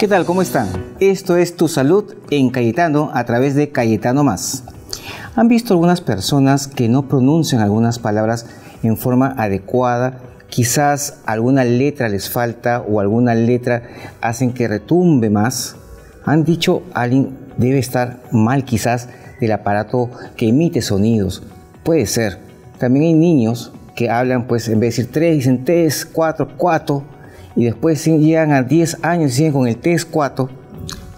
¿Qué tal? ¿Cómo están? Esto es Tu Salud en Cayetano a través de Cayetano Más. ¿Han visto algunas personas que no pronuncian algunas palabras en forma adecuada? Quizás alguna letra les falta o alguna letra hacen que retumbe más. ¿Han dicho alguien debe estar mal quizás del aparato que emite sonidos? Puede ser. También hay niños que hablan, pues en vez de decir 3, dicen 3, 4, 4. Y después llegan a 10 años y siguen con el 3, 4.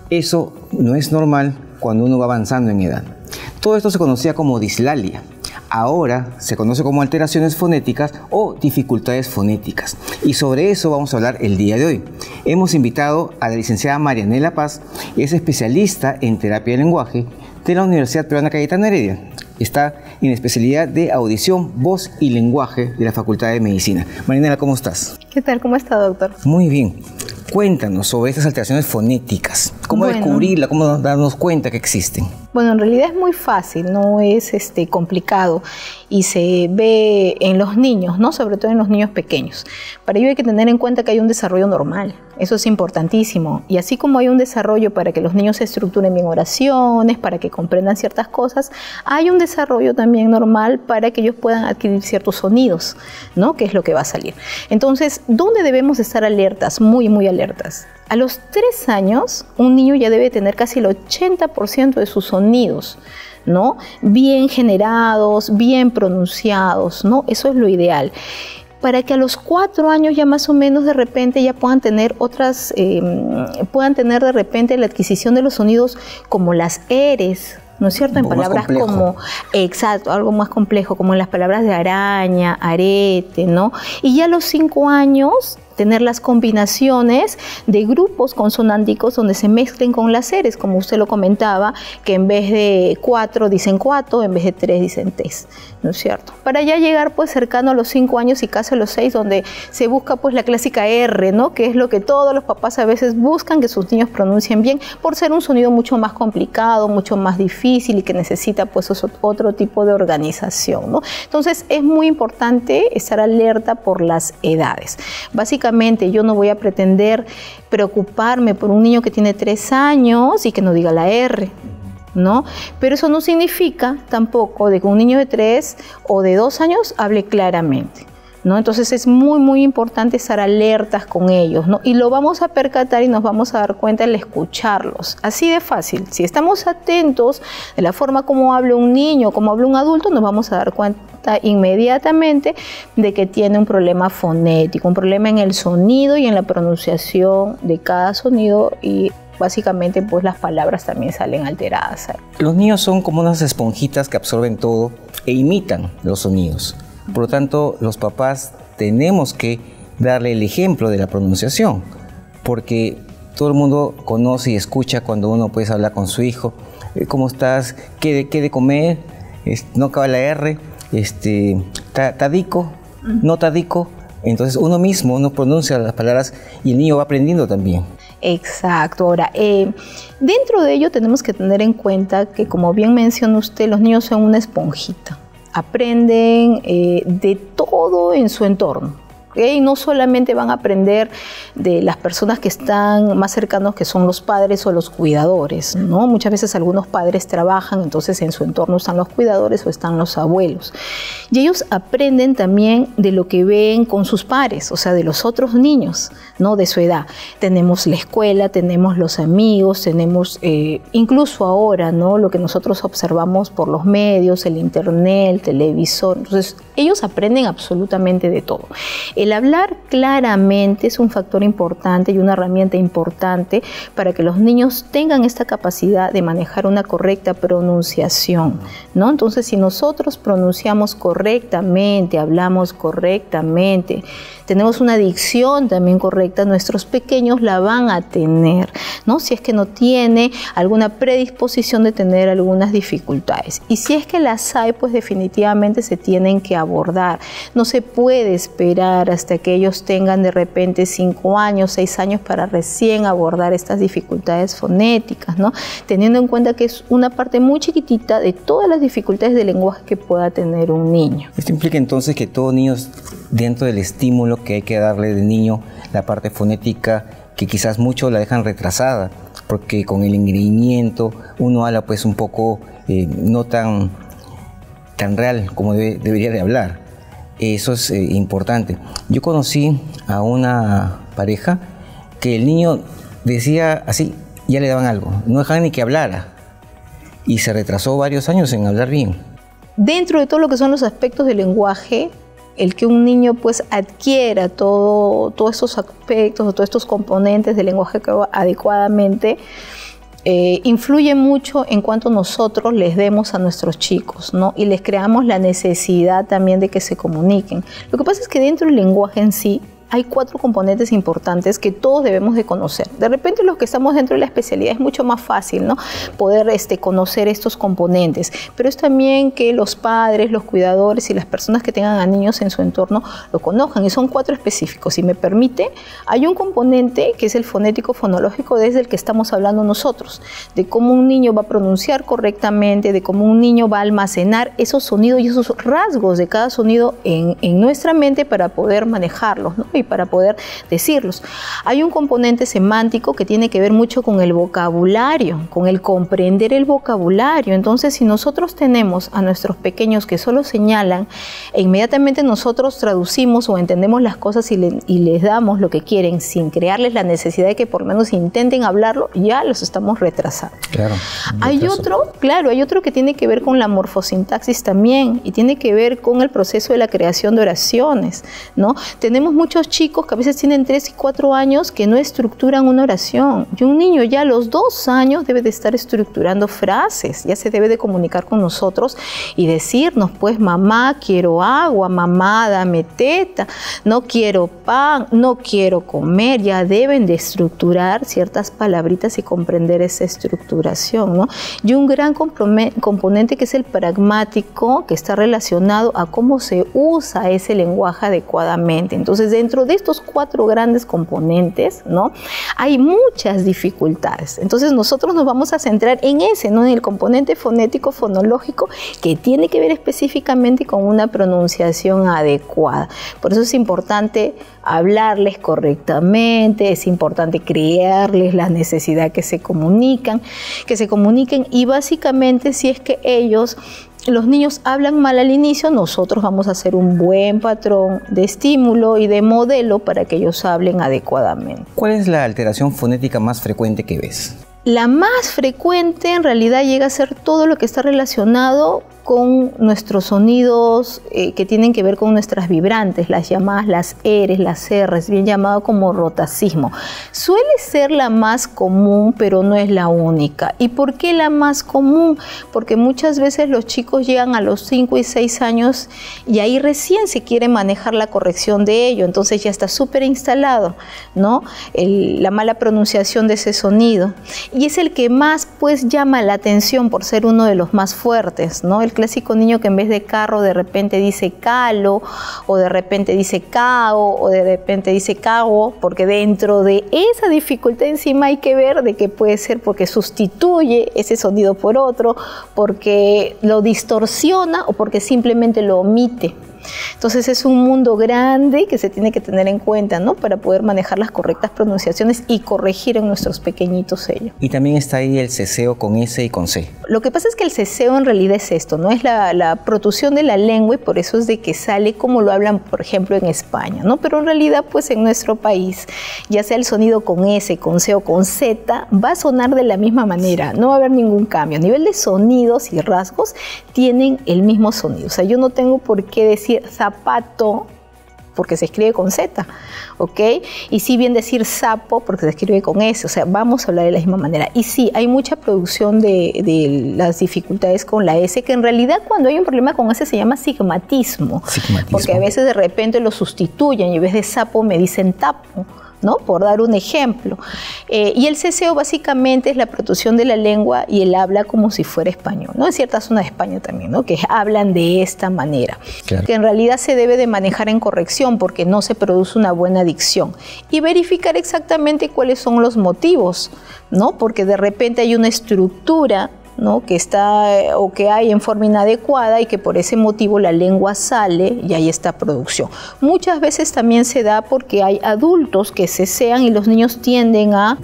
Eso no es normal cuando uno va avanzando en edad. Todo esto se conocía como dislalia. Ahora se conoce como alteraciones fonéticas o dificultades fonéticas. Y sobre eso vamos a hablar el día de hoy. Hemos invitado a la licenciada Marianela Paz, es especialista en terapia de lenguaje de la Universidad Peruana Cayetano Heredia. Está en la especialidad de audición, voz y lenguaje de la Facultad de Medicina. Marianela, ¿cómo estás? ¿Qué tal? ¿Cómo está, doctor? Muy bien. Cuéntanos sobre estas alteraciones fonéticas. ¿Cómo descubrirla? ¿Cómo darnos cuenta que existen? Bueno, en realidad es muy fácil, no es complicado y se ve en los niños, ¿no? Sobre todo en los niños pequeños. Para ello hay que tener en cuenta que hay un desarrollo normal, eso es importantísimo. Y así como hay un desarrollo para que los niños se estructuren bien oraciones, para que comprendan ciertas cosas, hay un desarrollo también normal para que ellos puedan adquirir ciertos sonidos, ¿no? Que es lo que va a salir. Entonces, ¿dónde debemos estar alertas? Muy, muy alertas. A los 3 años, un niño ya debe tener casi el 80% de sus sonidos, ¿no? Bien generados, bien pronunciados, ¿no? Eso es lo ideal. Para que a los 4 años ya más o menos de repente ya puedan tener de repente la adquisición de los sonidos como las eres, ¿no es cierto? En palabras como, exacto, algo más complejo, como en las palabras de araña, arete, ¿no? Y ya a los 5 años tener las combinaciones de grupos consonánticos donde se mezclen con las eres, como usted lo comentaba, que en vez de 4 dicen 4, en vez de 3 dicen 3, ¿no es cierto? Para ya llegar pues cercano a los 5 años y casi a los 6, donde se busca pues la clásica R, ¿no? Que es lo que todos los papás a veces buscan, que sus niños pronuncien bien, por ser un sonido mucho más complicado, mucho más difícil y que necesita pues otro tipo de organización, ¿no? Entonces es muy importante estar alerta por las edades. Básicamente yo no voy a pretender preocuparme por un niño que tiene 3 años y que no diga la R, ¿no? Pero eso no significa tampoco de que un niño de 3 o de 2 años hable claramente, ¿no? Entonces es muy, muy importante estar alertas con ellos, ¿no? Y lo vamos a percatar y nos vamos a dar cuenta al escucharlos. Así de fácil. Si estamos atentos de la forma como habla un niño, como habla un adulto, nos vamos a dar cuenta inmediatamente de que tiene un problema fonético, un problema en el sonido y en la pronunciación de cada sonido, y básicamente pues las palabras también salen alteradas. Los niños son como unas esponjitas que absorben todo e imitan los sonidos. Por lo tanto, los papás tenemos que darle el ejemplo de la pronunciación, porque todo el mundo conoce y escucha cuando uno puede hablar con su hijo. ¿Cómo estás? ¿Qué de comer? No acaba la R. ¿Tadico? ¿No tadico? Entonces uno mismo no pronuncia las palabras y el niño va aprendiendo también. Exacto. Ahora, dentro de ello tenemos que tener en cuenta que, como bien mencionó usted, los niños son una esponjita. Aprenden de todo en su entorno. ¿Okay? No solamente van a aprender de las personas que están más cercanos, que son los padres o los cuidadores, ¿no? Muchas veces algunos padres trabajan, entonces en su entorno están los cuidadores o están los abuelos. Y ellos aprenden también de lo que ven con sus pares, o sea, de los otros niños, ¿no? De su edad. Tenemos la escuela, tenemos los amigos, tenemos incluso ahora, ¿no? Lo que nosotros observamos por los medios, el internet, el televisor. Entonces, ellos aprenden absolutamente de todo. El hablar claramente es un factor importante y una herramienta importante para que los niños tengan esta capacidad de manejar una correcta pronunciación, ¿no? Entonces, si nosotros pronunciamos correctamente, hablamos correctamente, tenemos una dicción también correcta, nuestros pequeños la van a tener, ¿no? Si es que no tiene alguna predisposición de tener algunas dificultades. Y si es que las hay, pues definitivamente se tienen que abordar. No se puede esperar hasta que ellos tengan de repente 5 años, 6 años para recién abordar estas dificultades fonéticas, ¿no? Teniendo en cuenta que es una parte muy chiquitita de todas las dificultades de lenguaje que pueda tener un niño. Esto implica entonces que todo niño, dentro del estímulo que hay que darle de niño, la parte fonética, que quizás muchos la dejan retrasada, porque con el engreimiento uno habla pues un poco no tan real como debería de hablar. Eso es importante. Yo conocí a una pareja que el niño decía así, ya le daban algo, no dejaban ni que hablara, y se retrasó varios años en hablar bien. Dentro de todo lo que son los aspectos del lenguaje, el que un niño pues adquiera todos estos aspectos o todos estos componentes del lenguaje adecuadamente, influye mucho en cuanto nosotros les demos a nuestros chicos, ¿no? Y les creamos la necesidad también de que se comuniquen. Lo que pasa es que dentro del lenguaje en sí hay 4 componentes importantes que todos debemos de conocer. De repente los que estamos dentro de la especialidad es mucho más fácil, ¿no? Poder conocer estos componentes, pero es también que los padres, los cuidadores y las personas que tengan a niños en su entorno lo conozcan, y son 4 específicos. Si me permite, hay un componente que es el fonético fonológico, desde el que estamos hablando nosotros, de cómo un niño va a pronunciar correctamente, de cómo un niño va a almacenar esos sonidos y esos rasgos de cada sonido en nuestra mente para poder manejarlos, ¿no? Y para poder decirlos. Hay un componente semántico que tiene que ver mucho con el vocabulario, con el comprender el vocabulario. Entonces, si nosotros tenemos a nuestros pequeños que solo señalan, e inmediatamente nosotros traducimos o entendemos las cosas y les damos lo que quieren sin crearles la necesidad de que por lo menos intenten hablarlo, ya los estamos retrasando. Claro. Hay otro que tiene que ver con la morfosintaxis también, y tiene que ver con el proceso de la creación de oraciones, ¿no? Tenemos muchos chicos que a veces tienen 3 y 4 años que no estructuran una oración, y un niño ya a los 2 años debe de estar estructurando frases, ya se debe de comunicar con nosotros y decirnos, pues, mamá, quiero agua, mamá, dame teta, no quiero pan, no quiero comer. Ya deben de estructurar ciertas palabritas y comprender esa estructuración, ¿no? Y un gran componente que es el pragmático, que está relacionado a cómo se usa ese lenguaje adecuadamente. Entonces, dentro de estos 4 grandes componentes, ¿no? Hay muchas dificultades. Entonces, nosotros nos vamos a centrar en ese, ¿no? En el componente fonético fonológico, que tiene que ver específicamente con una pronunciación adecuada. Por eso es importante hablarles correctamente, es importante crearles la necesidad que se comuniquen, y básicamente, si es que los niños hablan mal al inicio, nosotros vamos a hacer un buen patrón de estímulo y de modelo para que ellos hablen adecuadamente. ¿Cuál es la alteración fonética más frecuente que ves? La más frecuente en realidad llega a ser todo lo que está relacionado con nuestros sonidos que tienen que ver con nuestras vibrantes, las llamadas las R's, las R's, bien llamado como rotacismo. Suele ser la más común, pero no es la única. ¿Y por qué la más común? Porque muchas veces los chicos llegan a los 5 y 6 años y ahí recién se quiere manejar la corrección de ello, entonces ya está súper instalado, ¿no? La mala pronunciación de ese sonido. Y es el que más pues llama la atención por ser uno de los más fuertes, ¿no? El clásico niño que en vez de carro de repente dice calo, o de repente dice cao, o de repente dice cago, porque dentro de esa dificultad encima hay que ver de que puede ser porque sustituye ese sonido por otro, porque lo distorsiona o porque simplemente lo omite. Entonces es un mundo grande que se tiene que tener en cuenta, ¿no? Para poder manejar las correctas pronunciaciones y corregir en nuestros pequeñitos ello. Y también está ahí el ceseo con S y con C. Lo que pasa es que el ceseo en realidad es esto, ¿no? Es la protusión de la lengua, y por eso es de que sale como lo hablan, por ejemplo, en España, ¿no? Pero en realidad, pues en nuestro país, ya sea el sonido con S, con C o con Z, va a sonar de la misma manera, no va a haber ningún cambio. A nivel de sonidos y rasgos, tienen el mismo sonido. O sea, yo no tengo por qué decir zapato porque se escribe con Z, ¿ok? Y sí bien decir sapo porque se escribe con S, o sea, vamos a hablar de la misma manera. Y sí, hay mucha producción de las dificultades con la S, que en realidad cuando hay un problema con S se llama sigmatismo. Porque a veces de repente lo sustituyen y en vez de sapo me dicen tapo, ¿no? Por dar un ejemplo. Y el ceseo básicamente es la protusión de la lengua y el habla como si fuera español, ¿no? En ciertas zonas de España también, ¿no? Que hablan de esta manera. Claro. Que en realidad se debe de manejar en corrección porque no se produce una buena dicción. Y verificar exactamente cuáles son los motivos, ¿no? Porque de repente hay una estructura ¿no? Que está o que hay en forma inadecuada y que por ese motivo la lengua sale y hay esta producción. Muchas veces también se da porque hay adultos que cesean y los niños tienden a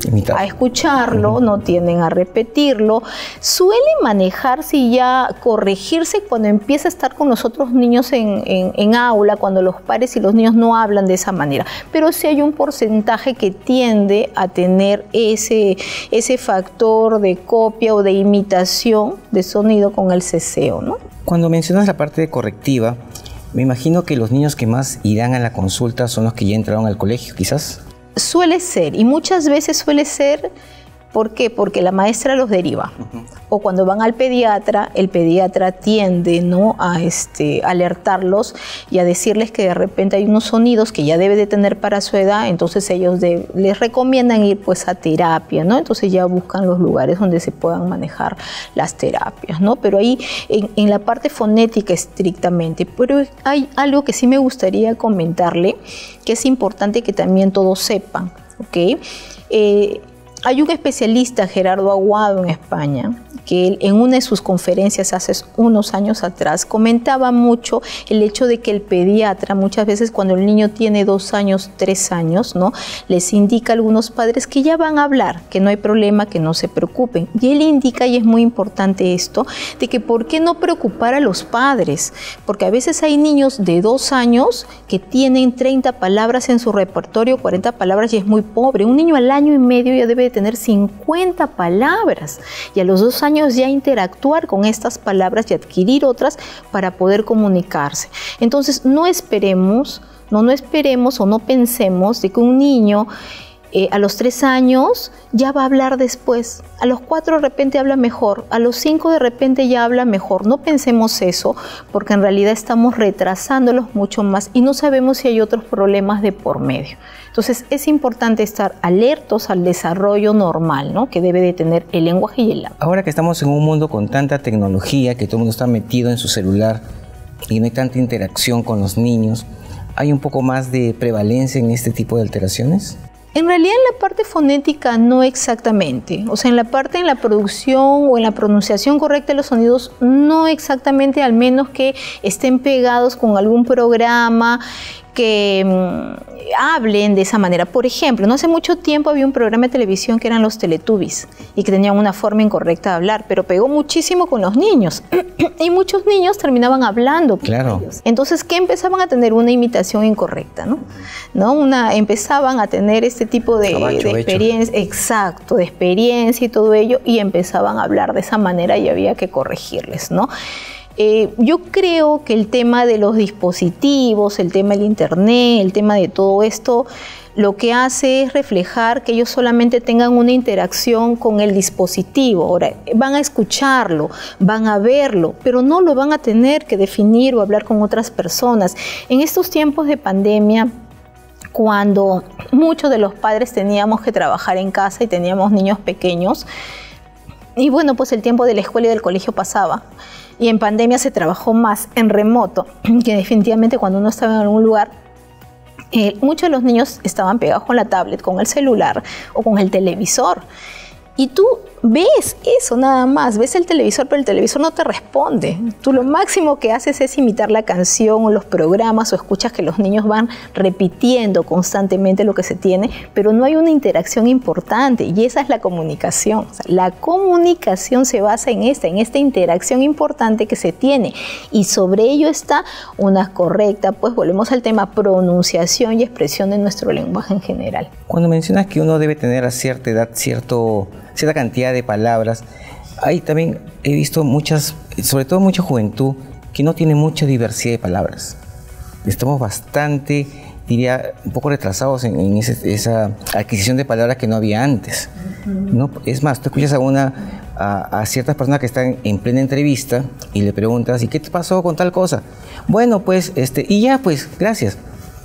escucharlo, no tienden a repetirlo. Suele manejarse y ya corregirse cuando empieza a estar con los otros niños en aula, cuando los padres y los niños no hablan de esa manera. Pero sí hay un porcentaje que tiende a tener ese factor de copia o de imitación de sonido con el ceseo, ¿no? Cuando mencionas la parte correctiva, me imagino que los niños que más irán a la consulta son los que ya entraron al colegio, quizás. Suele ser, y muchas veces suele ser, ¿por qué? Porque la maestra los deriva. O cuando van al pediatra, el pediatra tiende, ¿no?, a alertarlos y a decirles que de repente hay unos sonidos que ya debe de tener para su edad, entonces ellos les recomiendan ir pues a terapia, ¿no? Entonces ya buscan los lugares donde se puedan manejar las terapias, ¿no? Pero ahí en la parte fonética estrictamente. Pero hay algo que sí me gustaría comentarle, que es importante que también todos sepan, ¿ok? Hay un especialista, Gerardo Aguado, en España, que él, en una de sus conferencias hace unos años atrás, comentaba mucho el hecho de que el pediatra, muchas veces cuando el niño tiene 2 años, 3 años, ¿no?, les indica a algunos padres que ya van a hablar, que no hay problema, que no se preocupen. Y él indica, y es muy importante esto, de que por qué no preocupar a los padres, porque a veces hay niños de 2 años que tienen 30 palabras en su repertorio, 40 palabras, y es muy pobre. Un niño al año y medio ya debe de tener 50 palabras y a los 2 años ya interactuar con estas palabras y adquirir otras para poder comunicarse. Entonces no esperemos o no pensemos de que un niño a los 3 años ya va a hablar después, a los 4 de repente habla mejor, a los 5 de repente ya habla mejor. No pensemos eso, porque en realidad estamos retrasándolos mucho más y no sabemos si hay otros problemas de por medio. Entonces es importante estar alertos al desarrollo normal, ¿no?, que debe de tener el lenguaje y el habla. Ahora que estamos en un mundo con tanta tecnología, que todo el mundo está metido en su celular y no hay tanta interacción con los niños, ¿hay un poco más de prevalencia en este tipo de alteraciones? En realidad en la parte fonética no exactamente, o sea, en la producción o en la pronunciación correcta de los sonidos no exactamente, al menos que estén pegados con algún programa que hablen de esa manera. Por ejemplo, no hace mucho tiempo había un programa de televisión que eran los Teletubbies y que tenían una forma incorrecta de hablar, pero pegó muchísimo con los niños y muchos niños terminaban hablando. Claro. Entonces, ¿qué empezaban a tener? Una imitación incorrecta, ¿no? Empezaban a tener este tipo de experiencia, exacto, de experiencia y todo ello, y empezaban a hablar de esa manera y había que corregirles, ¿no? Yo creo que el tema de los dispositivos, el tema del internet, el tema de todo esto, lo que hace es reflejar que ellos solamente tengan una interacción con el dispositivo. Ahora, van a escucharlo, van a verlo, pero no lo van a tener que definir o hablar con otras personas. En estos tiempos de pandemia, cuando muchos de los padres teníamos que trabajar en casa y teníamos niños pequeños, y bueno, pues el tiempo de la escuela y del colegio pasaba, y en pandemia se trabajó más en remoto, que definitivamente cuando uno estaba en algún lugar, muchos de los niños estaban pegados con la tablet, con el celular o con el televisor. Y tú ves eso nada más, ves el televisor, pero el televisor no te responde. Tú lo máximo que haces es imitar la canción o los programas, o escuchas que los niños van repitiendo constantemente lo que se tiene, pero no hay una interacción importante, y esa es la comunicación. O sea, la comunicación se basa en esta interacción importante que se tiene, y sobre ello está una correcta, pues volvemos al tema, pronunciación y expresión de nuestro lenguaje en general. Cuando mencionas que uno debe tener a cierta edad cierta cantidad de palabras, ahí también he visto sobre todo mucha juventud que no tiene mucha diversidad de palabras. Estamos bastante, diría, un poco retrasados en esa adquisición de palabras que no había antes. ¿No? Es más, tú escuchas a ciertas personas que están en plena entrevista y le preguntas, ¿y qué te pasó con tal cosa? Bueno, pues, y ya, pues, gracias.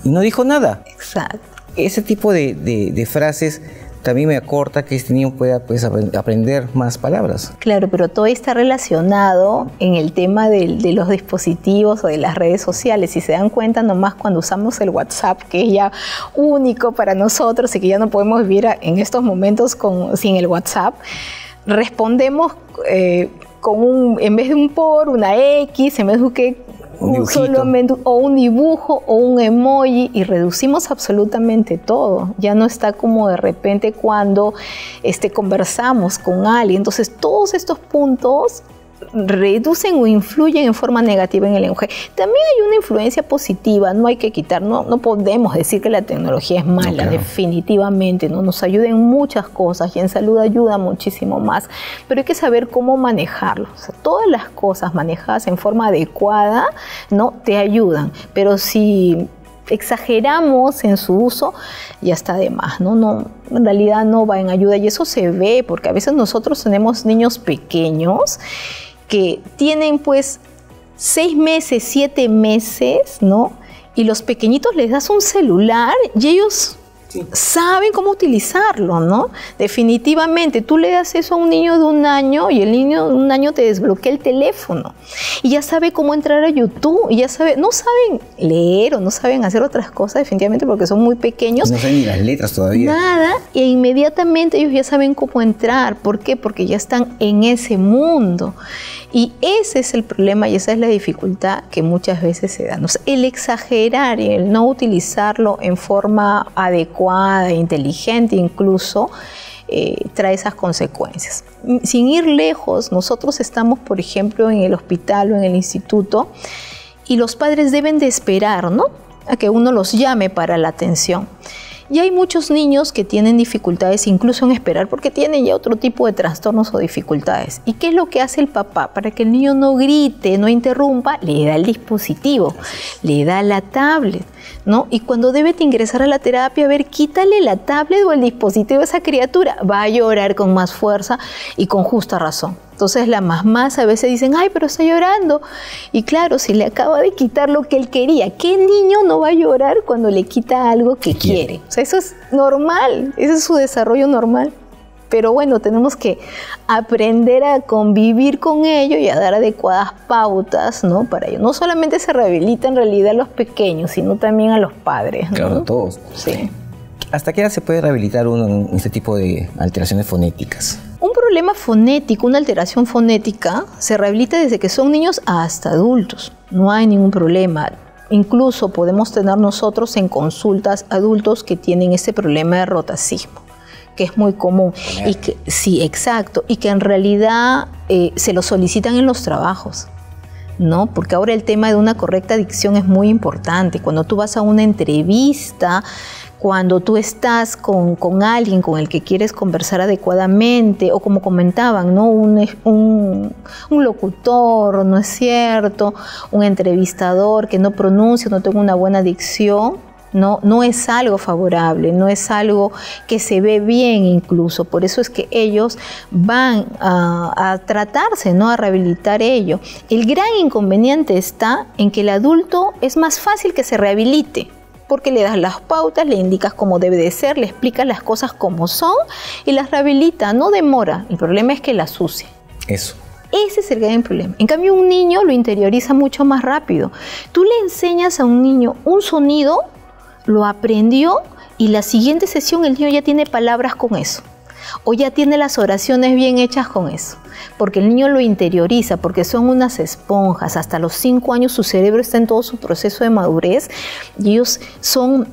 Y no dijo nada. Exacto. Ese tipo de frases también me acorta que este niño pueda, pues, aprender más palabras. Claro, pero todo está relacionado en el tema de los dispositivos o de las redes sociales. Si se dan cuenta, nomás cuando usamos el WhatsApp, que es ya único para nosotros y que ya no podemos vivir en estos momentos sin el WhatsApp, respondemos en vez de un por, una X, en vez de solamente o un dibujo o un emoji, y reducimos absolutamente todo. Ya no está como de repente cuando conversamos con alguien. Entonces todos estos puntos reducen o influyen en forma negativa en el lenguaje. También hay una influencia positiva, no hay que quitar, no podemos decir que la tecnología es mala, no, claro. Definitivamente, ¿no? Nos ayuda en muchas cosas y en salud ayuda muchísimo más, pero hay que saber cómo manejarlo. O sea, todas las cosas manejadas en forma adecuada, ¿no?, te ayudan, pero si exageramos en su uso, ya está de más, ¿no? En realidad no va en ayuda, y eso se ve porque a veces nosotros tenemos niños pequeños que tienen pues 6 meses, 7 meses, ¿no? Y los pequeñitos les das un celular y ellos saben cómo utilizarlo, ¿no? Definitivamente, tú le das eso a un niño de 1 año y el niño de 1 año te desbloquea el teléfono y ya sabe cómo entrar a YouTube y ya sabe, no saben leer o no saben hacer otras cosas definitivamente porque son muy pequeños. No saben ni las letras todavía. Nada, e inmediatamente ellos ya saben cómo entrar. ¿Por qué? Porque ya están en ese mundo. Y ese es el problema y esa es la dificultad que muchas veces se da. O sea, el exagerar y el no utilizarlo en forma adecuada, inteligente incluso, trae esas consecuencias. Sin ir lejos, nosotros estamos, por ejemplo, en el hospital o en el instituto y los padres deben de esperar, ¿no?, a que uno los llame para la atención. Y hay muchos niños que tienen dificultades incluso en esperar porque tienen ya otro tipo de trastornos o dificultades. ¿Y qué es lo que hace el papá? Para que el niño no grite, no interrumpa, le da el dispositivo, le da la tablet, ¿no? Y cuando debe de ingresar a la terapia, a ver, quítale la tablet o el dispositivo a esa criatura. Va a llorar con más fuerza y con justa razón. Entonces las mamás a veces dicen, ay, pero está llorando. Y claro, si le acaba de quitar lo que él quería, ¿qué niño no va a llorar cuando le quita algo que quiere? O sea, eso es normal, ese es su desarrollo normal. Pero bueno, tenemos que aprender a convivir con ello y a dar adecuadas pautas, ¿no?, para ello. No solamente se rehabilita en realidad a los pequeños, sino también a los padres, ¿no? Claro, a todos. Sí. ¿Hasta qué edad se puede rehabilitar uno en este tipo de alteraciones fonéticas? Un problema fonético, una alteración fonética, se rehabilita desde que son niños hasta adultos. No hay ningún problema. Incluso podemos tener nosotros en consultas adultos que tienen este problema de rotacismo, que es muy común. Y que, sí, exacto. Y que en realidad se lo solicitan en los trabajos, ¿no? Porque ahora el tema de una correcta dicción es muy importante. Cuando tú vas a una entrevista, cuando tú estás con alguien con el que quieres conversar adecuadamente, o como comentaban, ¿no?, un locutor, ¿no es cierto?, un entrevistador que no pronuncia, no tenga una buena dicción, no es algo favorable, no es algo que se ve bien incluso. Por eso es que ellos van a tratarse, ¿no?, a rehabilitar ello. El gran inconveniente está en que el adulto es más fácil que se rehabilite, porque le das las pautas, le indicas cómo debe de ser, le explicas las cosas como son y las rehabilita, no demora. El problema es que las use. Eso. Ese es el gran problema. En cambio, un niño lo interioriza mucho más rápido. Tú le enseñas a un niño un sonido, lo aprendió y la siguiente sesión el niño ya tiene palabras con eso. O ya tiene las oraciones bien hechas con eso. Porque el niño lo interioriza, porque son unas esponjas. Hasta los 5 años su cerebro está en todo su proceso de madurez y ellos son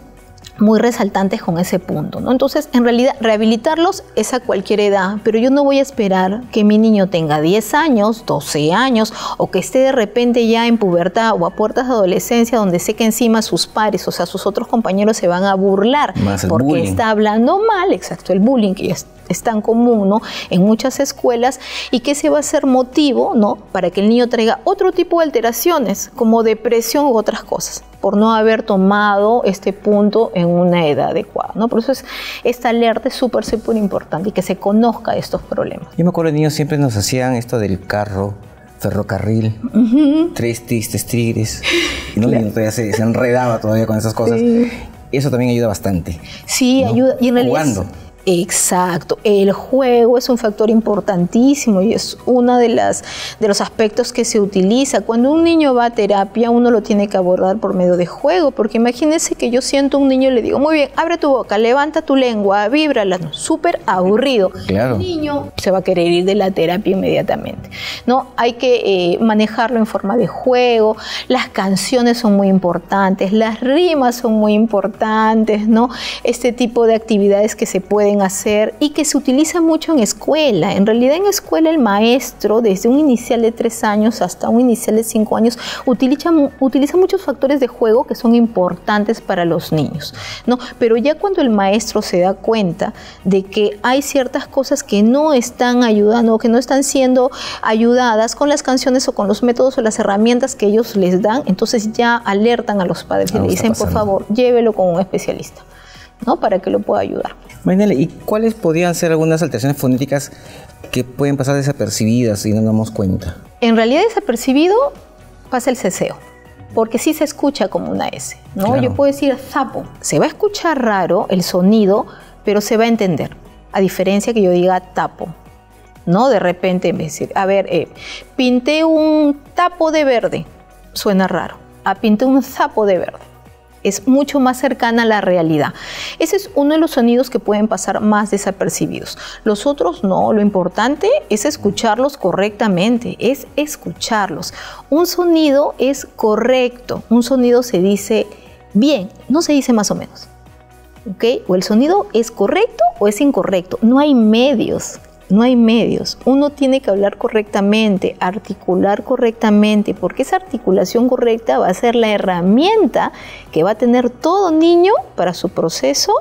muy resaltantes con ese punto, ¿no? Entonces, en realidad, rehabilitarlos es a cualquier edad, pero yo no voy a esperar que mi niño tenga 10 años, 12 años, o que esté de repente ya en pubertad o a puertas de adolescencia, donde sé que encima sus pares, o sea, sus otros compañeros se van a burlar porque bullying. Está hablando mal, exacto, el bullying, que ya es tan común, ¿no?, en muchas escuelas, y que ese va a ser motivo, ¿no?, para que el niño traiga otro tipo de alteraciones, como depresión u otras cosas, por no haber tomado este punto en una edad adecuada, ¿no? Por eso esta alerta es súper importante y que se conozca de estos problemas. Yo me acuerdo de niños siempre nos hacían esto del carro, ferrocarril, 3 tristes tigres, y no, claro. se enredaba todavía con esas cosas. Sí. Eso también ayuda bastante. Sí, ¿no?, ayuda. Y en realidad jugando. Exacto, el juego es un factor importantísimo y es uno de los aspectos que se utiliza. Cuando un niño va a terapia, uno lo tiene que abordar por medio de juego, porque imagínense que yo siento a un niño y le digo, muy bien, abre tu boca, levanta tu lengua, víbrala, no, súper aburrido. Claro. El niño se va a querer ir de la terapia inmediatamente. No, hay que manejarlo en forma de juego. Las canciones son muy importantes, las rimas son muy importantes, ¿no? Este tipo de actividades que se pueden hacer y que se utiliza mucho en escuela. En realidad en escuela el maestro, desde un inicial de 3 años hasta un inicial de 5 años, utiliza muchos factores de juego que son importantes para los niños, ¿no? Pero ya cuando el maestro se da cuenta de que hay ciertas cosas que no están ayudando o que no están siendo ayudadas con las canciones o con los métodos o las herramientas que ellos les dan, entonces ya alertan a los padres y le dicen, por favor, llévelo con un especialista, ¿no? Para que lo pueda ayudar. Marinela, ¿y cuáles podrían ser algunas alteraciones fonéticas que pueden pasar desapercibidas y no nos damos cuenta? En realidad desapercibido pasa el ceseo, porque sí se escucha como una S, ¿no? Claro. Yo puedo decir zapo, se va a escuchar raro el sonido, pero se va a entender, a diferencia que yo diga tapo, ¿no? De repente, en vez de decir, a ver, pinté un tapo de verde, suena raro, pinté un zapo de verde. Es mucho más cercana a la realidad. Ese es uno de los sonidos que pueden pasar más desapercibidos. Los otros no, lo importante es escucharlos correctamente, es escucharlos. Un sonido es correcto, un sonido se dice bien, no se dice más o menos. ¿Ok? O el sonido es correcto o es incorrecto, no hay medios. No hay medios. Uno tiene que hablar correctamente, articular correctamente, porque esa articulación correcta va a ser la herramienta que va a tener todo niño para su proceso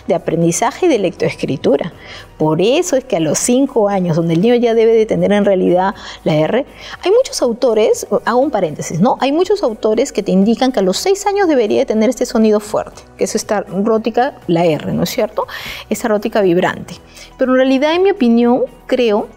de aprendizaje y de lectoescritura. Por eso es que a los 5 años, donde el niño ya debe de tener en realidad la R, hay muchos autores, hago un paréntesis, ¿no? Hay muchos autores que te indican que a los 6 años debería de tener este sonido fuerte, que es esta rótica, la R, ¿no es cierto? Esta rótica vibrante. Pero en realidad, en mi opinión, creo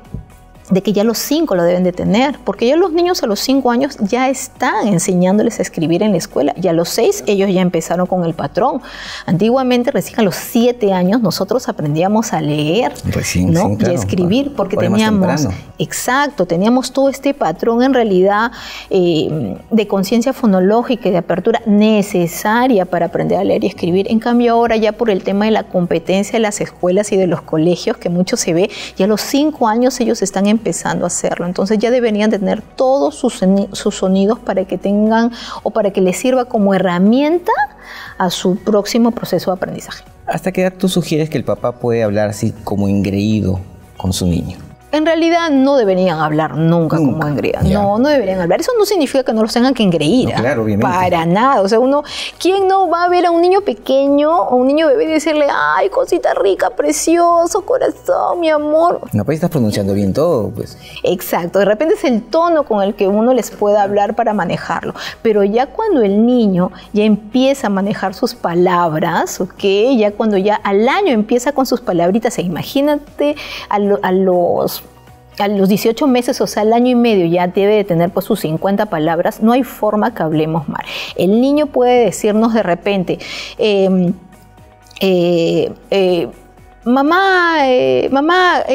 de que ya a los 5 lo deben de tener, porque ya los niños a los 5 años ya están enseñándoles a escribir en la escuela, y a los 6 ellos ya empezaron con el patrón. Antiguamente, recién a los 7 años, nosotros aprendíamos a leer, recién, ¿no? Sí, claro, y a escribir, porque teníamos, exacto, teníamos todo este patrón en realidad de conciencia fonológica y de apertura necesaria para aprender a leer y escribir. En cambio ahora ya por el tema de la competencia de las escuelas y de los colegios, que mucho se ve, ya a los 5 años ellos están empezando a hacerlo, entonces ya deberían tener todos sus sonidos para que tengan o para que les sirva como herramienta a su próximo proceso de aprendizaje. ¿Hasta qué edad tú sugieres que el papá puede hablar así como engreído con su niño? En realidad no deberían hablar nunca como engreídos. No deberían hablar. Eso no significa que no los tengan que engreír. No, claro, obviamente. Para nada. O sea, ¿quién no va a ver a un niño pequeño o un niño bebé y decirle, ay, cosita rica, precioso, corazón, mi amor? No, pues estás pronunciando bien todo, pues. Exacto. De repente es el tono con el que uno les puede hablar para manejarlo. Pero ya cuando el niño ya empieza a manejar sus palabras, ¿ok? Ya cuando ya al año empieza con sus palabritas, imagínate a los 18 meses, o sea, al año y medio, ya debe de tener pues sus 50 palabras, no hay forma que hablemos mal. El niño puede decirnos de repente, mamá,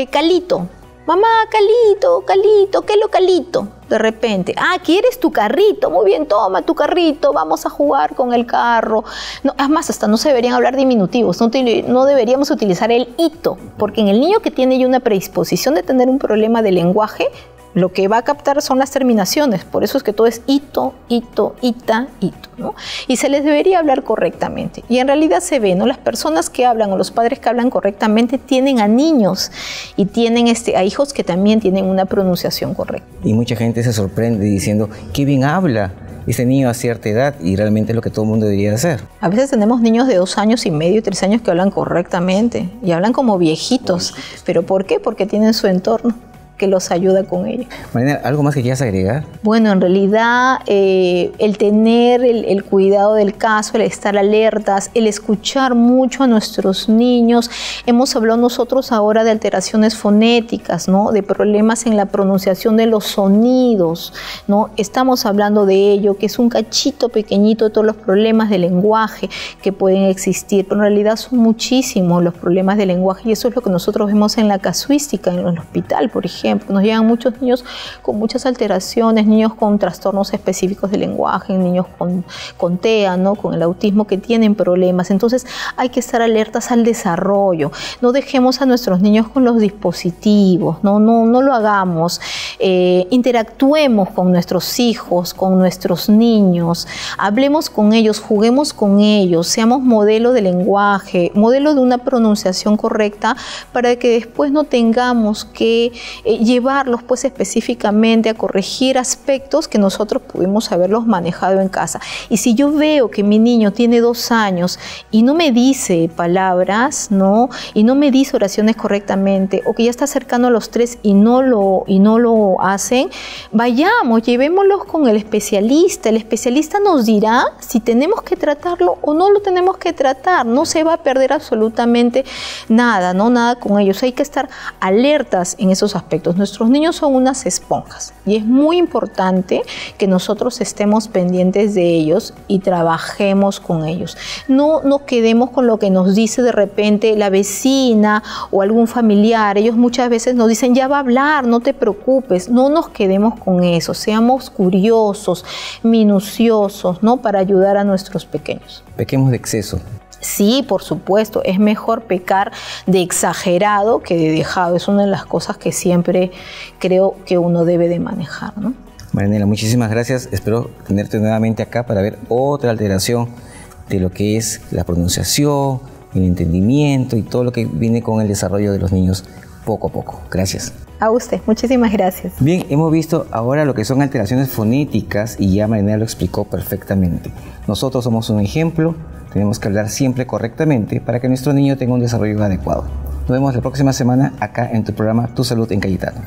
Calito, mamá, Calito, ¿qué es lo Calito? De repente, ¿quieres tu carrito? Muy bien, toma tu carrito, vamos a jugar con el carro. No, es más, hasta no se deberían hablar diminutivos, no deberíamos utilizar el hito, porque en el niño que tiene ya una predisposición de tener un problema de lenguaje, lo que va a captar son las terminaciones, por eso es que todo es hito, hito, ita, hito, ¿no? Y se les debería hablar correctamente. Y en realidad se ve, ¿no? Las personas que hablan o los padres que hablan correctamente tienen a niños y tienen a hijos que también tienen una pronunciación correcta. Y mucha gente se sorprende diciendo, qué bien habla ese niño a cierta edad, y realmente es lo que todo el mundo debería hacer. A veces tenemos niños de 2 años y medio, 3 años que hablan correctamente y hablan como viejitos. ¿Pero por qué? Porque tienen su entorno que los ayuda con ello. Marianela, ¿algo más que quieras agregar? Bueno, en realidad el tener el cuidado del caso, el estar alertas, el escuchar mucho a nuestros niños. Hemos hablado nosotros ahora de alteraciones fonéticas, ¿no? De problemas en la pronunciación de los sonidos, ¿no? Estamos hablando de ello, que es un cachito pequeñito de todos los problemas de lenguaje que pueden existir, pero en realidad son muchísimos los problemas de lenguaje, y eso es lo que nosotros vemos en la casuística, en el hospital, por ejemplo. Nos llegan muchos niños con muchas alteraciones, niños con trastornos específicos de lenguaje, niños con TEA, ¿no? Con el autismo, que tienen problemas. Entonces hay que estar alertas al desarrollo. No dejemos a nuestros niños con los dispositivos, no lo hagamos. Interactuemos con nuestros hijos, con nuestros niños, hablemos con ellos, juguemos con ellos, seamos modelo de lenguaje, modelo de una pronunciación correcta, para que después no tengamos que llevarlos pues específicamente a corregir aspectos que nosotros pudimos haberlos manejado en casa. Y si yo veo que mi niño tiene 2 años y no me dice palabras, ¿no? Y no me dice oraciones correctamente, o que ya está cercano a los 3 y no lo hacen, vayamos, llevémoslos con el especialista. El especialista nos dirá si tenemos que tratarlo o no lo tenemos que tratar. No se va a perder absolutamente nada, ¿no? Nada con ellos. Hay que estar alertas en esos aspectos. Nuestros niños son unas esponjas y es muy importante que nosotros estemos pendientes de ellos y trabajemos con ellos. No nos quedemos con lo que nos dice de repente la vecina o algún familiar. Ellos muchas veces nos dicen, ya va a hablar, no te preocupes. No nos quedemos con eso. Seamos curiosos, minuciosos, ¿no? Para ayudar a nuestros pequeños. Pequemos de exceso. Sí, por supuesto, es mejor pecar de exagerado que de dejado. Es una de las cosas que siempre creo que uno debe de manejar, ¿no? Marianela, muchísimas gracias. Espero tenerte nuevamente acá para ver otra alteración de lo que es la pronunciación, el entendimiento y todo lo que viene con el desarrollo de los niños poco a poco. Gracias. A usted, muchísimas gracias. Bien, hemos visto ahora lo que son alteraciones fonéticas y ya Marianela lo explicó perfectamente. Nosotros somos un ejemplo, tenemos que hablar siempre correctamente para que nuestro niño tenga un desarrollo adecuado. Nos vemos la próxima semana acá en tu programa Tu Salud en Cayetano.